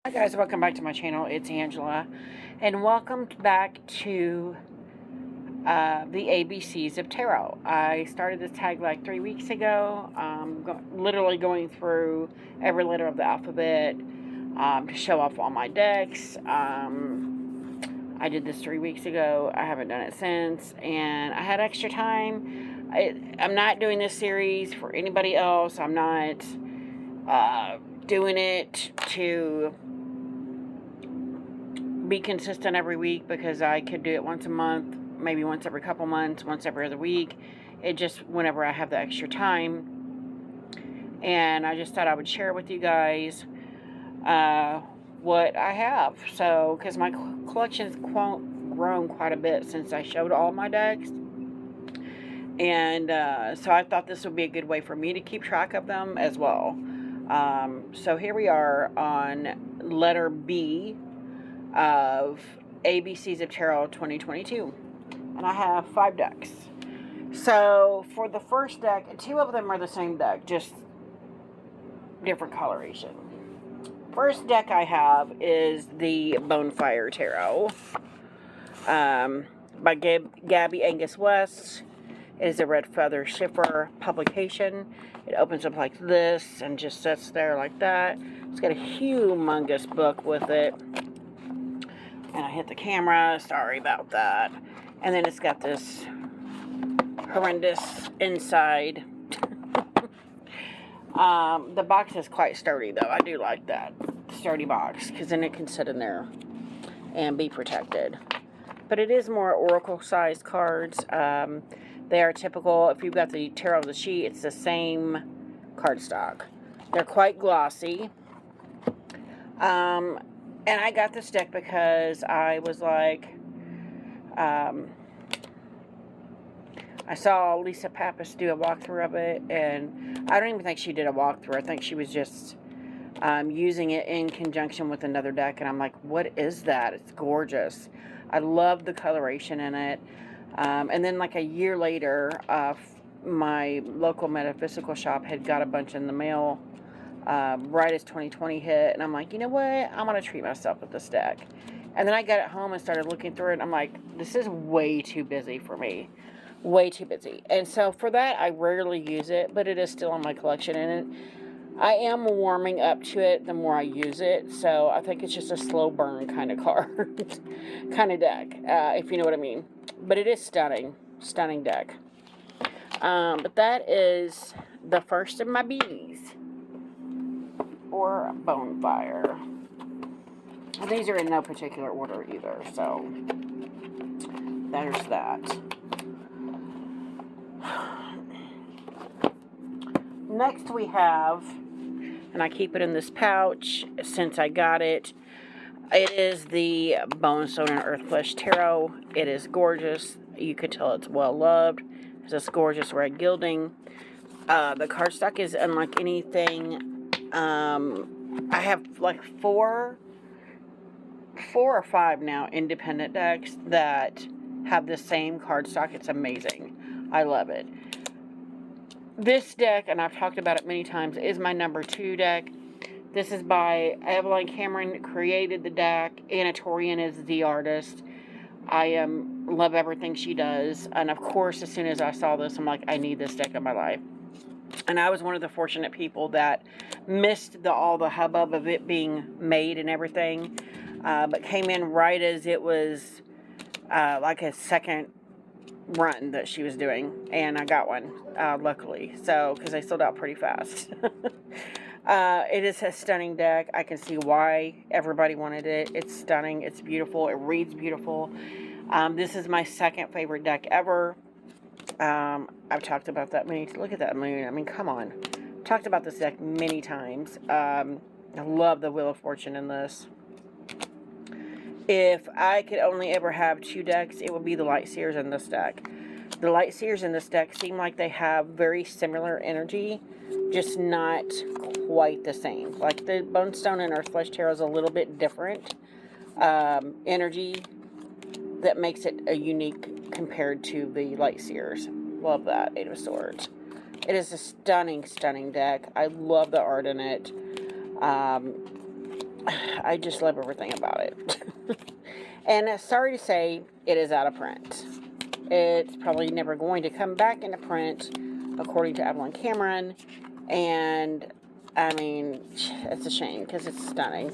Hi guys, welcome back to my channel. It's Angela, and welcome back to the ABCs of Tarot. I started this tag like 3 weeks ago, literally going through every letter of the alphabet to show off all my decks. I did this 3 weeks ago. I haven't done it since, and I had extra time. I'm not doing this series for anybody else. I'm not doing it to be consistent every week because I could do it once a month, maybe once every couple months, once every other week. It just whenever I have the extra time. And I just thought I would share with you guys what I have. So, because my collection's grown quite a bit since I showed all my decks. And so I thought this would be a good way for me to keep track of them as well. So here we are on letter B of ABCs of Tarot 2022, and I have 5 decks. So for the first deck, 2 of them are the same deck, just different coloration. First deck I have is the Bonefire Tarot by Gabby Angus West. It is a Red Feather Shiffer publication. It opens up like this and just sits there like that. It's got a humongous book with it. And I hit the camera, sorry about that. And then it's got this horrendous inside. The box is quite sturdy though. I do like that sturdy box because then it can sit in there and be protected. But it is more oracle sized cards. They are typical. If you've got the Tarot of the Sheet, it's the same cardstock. They're quite glossy. And I got this deck because I was like, I saw Lisa Pappas do a walkthrough of it, and I don't even think she did a walkthrough. I think she was just using it in conjunction with another deck, and I'm like, what is that? It's gorgeous. I love the coloration in it. And then like a year later, my local metaphysical shop had got a bunch in the mail right as 2020 hit, and I'm like, you know what, I'm gonna treat myself with this deck. And then I got it home and started looking through it, and I'm like, this is way too busy for me, way too busy. And so for that, I rarely use it, but it is still in my collection, and I am warming up to it the more I use it. So I think it's just a slow burn kind of card kind of deck, if you know what I mean. But it is stunning deck. But that is the first of my B's, or Bonefire. And these are in no particular order either, so there's that. Next we have, and I keep it in this pouch since I got it, it is the Bonestone and Earthflesh Tarot. It is gorgeous. You could tell it's well loved. It's this gorgeous red gilding. The cardstock is unlike anything. I have like four or five now independent decks that have the same cardstock. It's amazing. I love it. This deck, and I've talked about it many times, is my number 2 deck. This is by Evelyn Cameron, created the deck. Anna Torian is the artist. I love everything she does. And of course, as soon as I saw this, I'm like, I need this deck in my life. And I was one of the fortunate people that missed all the hubbub of it being made and everything. But came in right as it was like a second run that she was doing. And I got one, luckily. So, because they sold out pretty fast. It is a stunning deck. I can see why everybody wanted it. It's stunning. It's beautiful. It reads beautiful. This is my second favorite deck ever. I've talked about that many. Look at that moon. I mean, come on. Talked about this deck many times. I love the Wheel of Fortune in this. If I could only ever have 2 decks, it would be the Light Seers in this deck. The Light Seers in this deck seem like they have very similar energy, just not quite the same. Like the Bonestone and Earthflesh Tarot is a little bit different energy that makes it a unique compared to the Light Seers. Love that. 8 of Swords. It is a stunning, stunning deck. I love the art in it. I just love everything about it. And sorry to say, it is out of print. It's probably never going to come back into print, according to Evelyn Cameron. And, I mean, it's a shame, because it's stunning.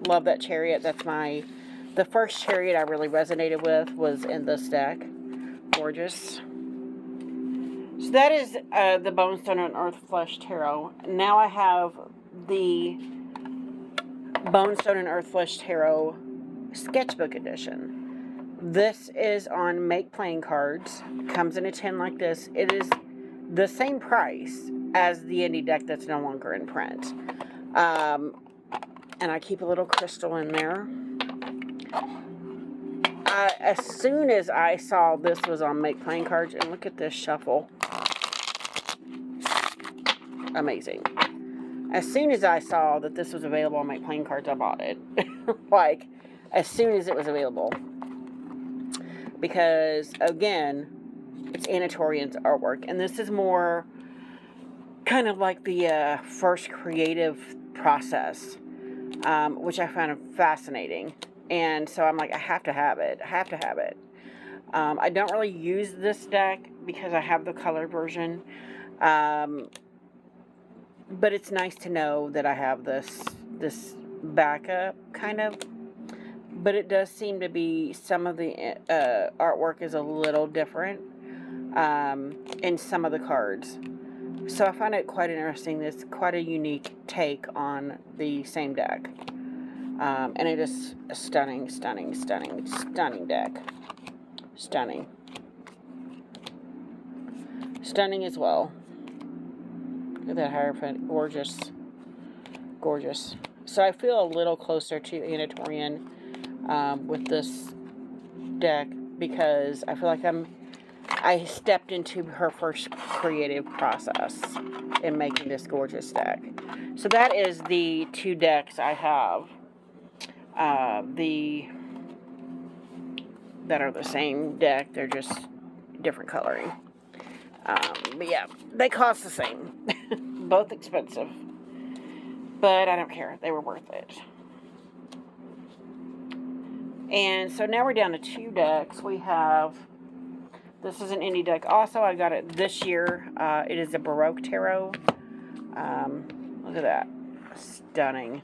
Love that chariot. That's the first chariot I really resonated with was in this deck. Gorgeous. So that is the Bonestone and Earthflesh Tarot. Now I have the Bonestone and Earthflesh Tarot Sketchbook Edition. This is on Make Playing Cards. Comes in a tin like this. It is the same price as the indie deck that's no longer in print. And I keep a little crystal in there. As soon as I saw this was on Make Playing Cards, and look at this shuffle. Amazing. As soon as I saw that this was available on Make Playing Cards, I bought it. Like, as soon as it was available. Because, again, it's Anna Torian's artwork. And this is more kind of like the first creative process, which I found fascinating. And so I'm like, I have to have it. I have to have it. I don't really use this deck because I have the colored version. But it's nice to know that I have this backup, kind of. But it does seem to be, some of the artwork is a little different in some of the cards. So I find it quite interesting. It's quite a unique take on the same deck. And it is a stunning, stunning, stunning, stunning deck. Stunning. Stunning as well. Look at that Hierophant. Gorgeous. Gorgeous. So I feel a little closer to Anna Torian with this deck, because I feel like I stepped into her first creative process in making this gorgeous deck. So that is the two decks I have. That are the same deck. They're just different coloring. But yeah, they cost the same. Both expensive. But I don't care. They were worth it. And so now we're down to two decks. We have, this is an indie deck. Also, I got it this year. It is a Baroque Tarot. Look at that. Stunning.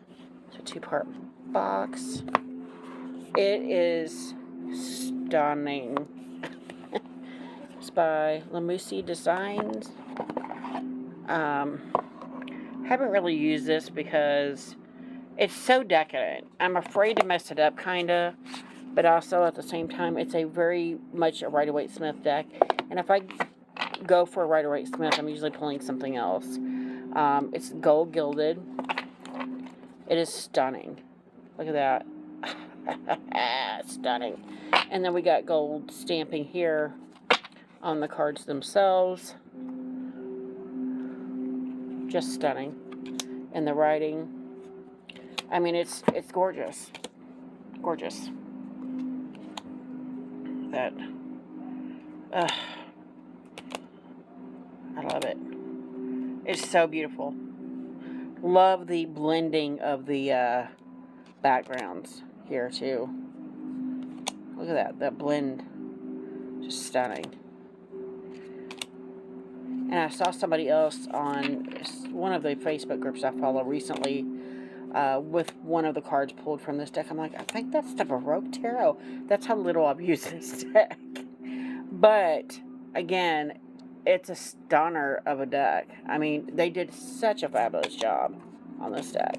It's a two-part box. It is stunning. It's by Lamusi Designs. Haven't really used this because it's so decadent. I'm afraid to mess it up, kinda, but also at the same time, it's a very much a Rider-Waite-Smith deck. And if I go for a Rider-Waite-Smith, I'm usually pulling something else. It's gold gilded. It is stunning. Look at that. Stunning. And then we got gold stamping here on the cards themselves. Just stunning. And the writing. I mean, it's gorgeous. Gorgeous. That. I love it. It's so beautiful. Love the blending of the backgrounds here too. Look at that blend. Just stunning. And I saw somebody else on one of the Facebook groups I follow recently with one of the cards pulled from this deck. I'm like, I think that's the Baroque Tarot. That's how little I've used this deck. But, again, it's a stunner of a deck. I mean, they did such a fabulous job on this deck.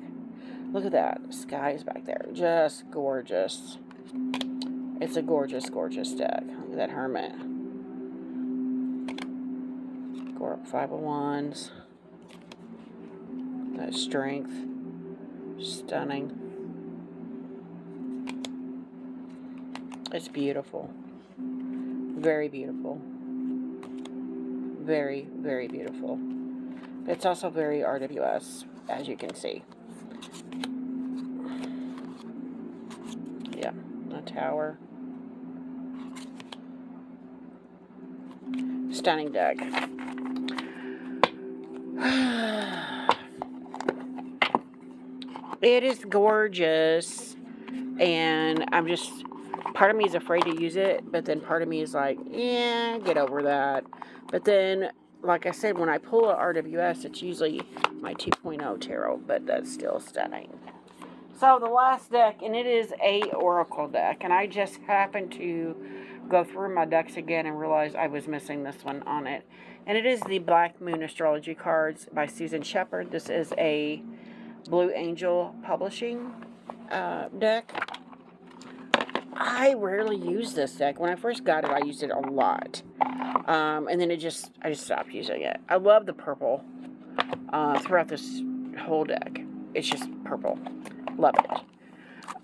Look at that. The sky is back there. Just gorgeous. It's a gorgeous, gorgeous deck. Look at that Hermit. Gorp 501s. That strength. Stunning. It's beautiful. Very beautiful. Very, very beautiful. It's also very RWS, as you can see. Yeah, a tower. Stunning deck. It is gorgeous, and I'm just, part of me is afraid to use it, but then part of me is like, yeah, get over that. But then, like I said, when I pull a RWS, it's usually my 2.0 tarot, but that's still stunning. So the last deck, and it is a Oracle deck, and I just happened to go through my decks again and realized I was missing this one on it. And it is the Black Moon Astrology cards by Susan Shepard. This is a Blue Angel Publishing deck. I rarely use this deck. When I first got it, I used it a lot. And then I just stopped using it. I love the purple throughout this whole deck. It's just purple. Love it.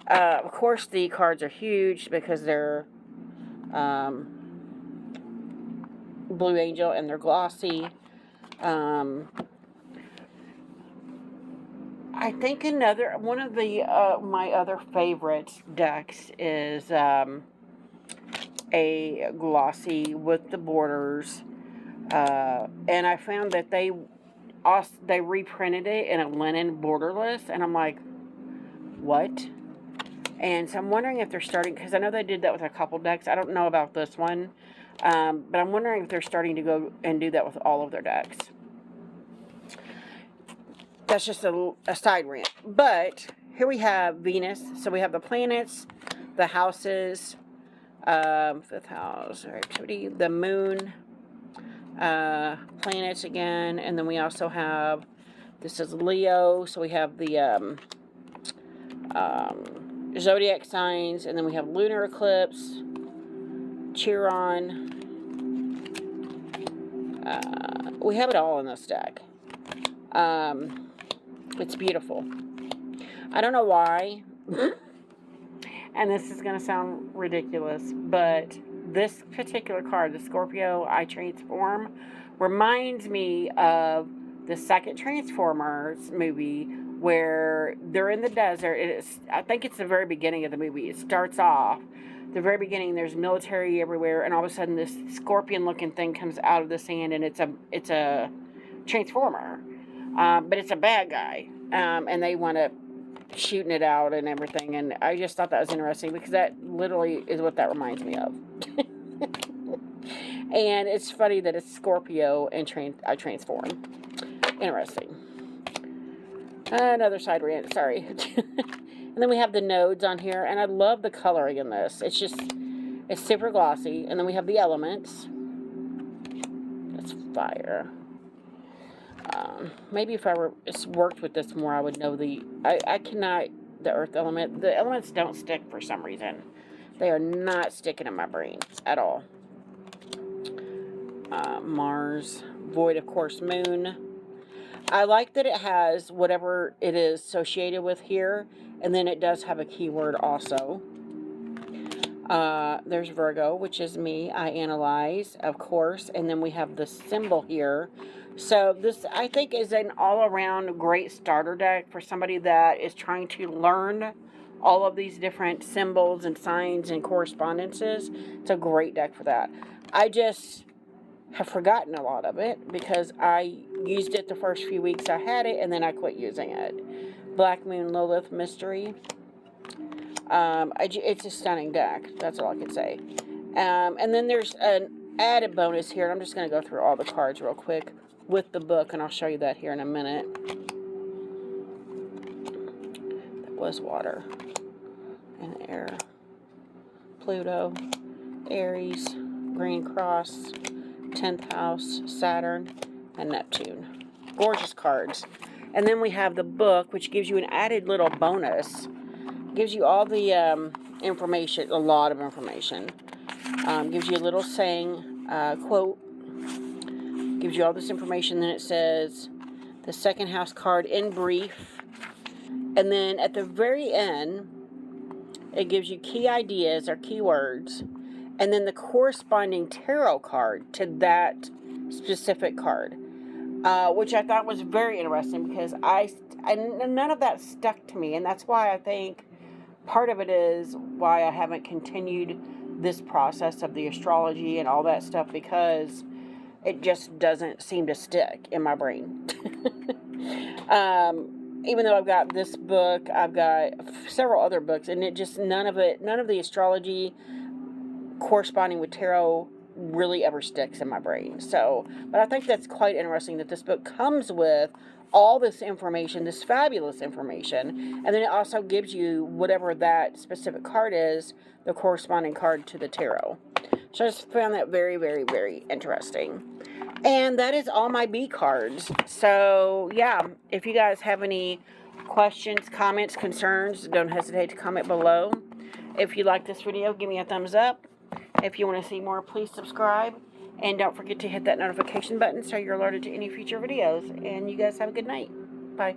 Of course, the cards are huge because they're Blue Angel and they're glossy. I think one of the my other favorite decks is a glossy with the borders, and I found that they reprinted it in a linen borderless, and I'm like, what? And so I'm wondering if they're starting, because I know they did that with a couple decks. I don't know about this one, but I'm wondering if they're starting to go and do that with all of their decks. That's just a side rant. But here we have Venus. So we have the planets, the houses, fifth house, activity, the moon, planets again, and then we also have, this is Leo, so we have the zodiac signs, and then we have lunar eclipse, Chiron. We have it all in this deck. It's beautiful. I don't know why, and this is going to sound ridiculous, but this particular card, the Scorpio I Transform, reminds me of the second Transformers movie where they're in the desert. I think it's the very beginning of the movie. It starts off, the very beginning, there's military everywhere, and all of a sudden this scorpion-looking thing comes out of the sand, and it's a Transformer. But it's a bad guy, and they want to shooting it out and everything, and I just thought that was interesting because that literally is what that reminds me of. And it's funny that it's Scorpio and I transform. Interesting. Another side rant, sorry. And then we have the nodes on here, and I love the coloring in this. It's super glossy, and then we have the elements. That's fire. Maybe if I worked with this more, I would know I cannot, the earth element. The elements don't stick for some reason. They are not sticking in my brain at all. Mars, void, of course, moon. I like that it has whatever it is associated with here, and then it does have a keyword also. There's Virgo, which is me. I analyze, of course, and then we have the symbol here. So this, I think, is an all-around great starter deck for somebody that is trying to learn all of these different symbols and signs and correspondences. It's a great deck for that. I just have forgotten a lot of it because I used it the first few weeks I had it, and then I quit using it. Black Moon Lilith Mystery. It's a stunning deck. That's all I can say. And then there's an added bonus here. I'm just going to go through all the cards real quick with the book, and I'll show you that here in a minute. That was water and air. Pluto, Aries, Green Cross, 10th house, Saturn, and Neptune. Gorgeous cards. And then we have the book, which gives you an added little bonus. Gives you all the information, a lot of information. Gives you a little saying, quote. Gives you all this information. Then it says the second house card in brief. And then at the very end, it gives you key ideas or keywords. And then the corresponding tarot card to that specific card. Which I thought was very interesting because none of that stuck to me. And that's why I think part of it is why I haven't continued this process of the astrology and all that stuff, because it just doesn't seem to stick in my brain. even though I've got this book, I've got several other books, and it just none of the astrology corresponding with tarot really ever sticks in my brain. So, but I think that's quite interesting that this book comes with all this information, this fabulous information, and then it also gives you whatever that specific card is, the corresponding card to the tarot. So I just found that very, very, very interesting. And that is all my B cards. So, yeah, if you guys have any questions, comments, concerns, don't hesitate to comment below. If you like this video, give me a thumbs up. If you want to see more, please subscribe. And don't forget to hit that notification button so you're alerted to any future videos. And you guys have a good night. Bye.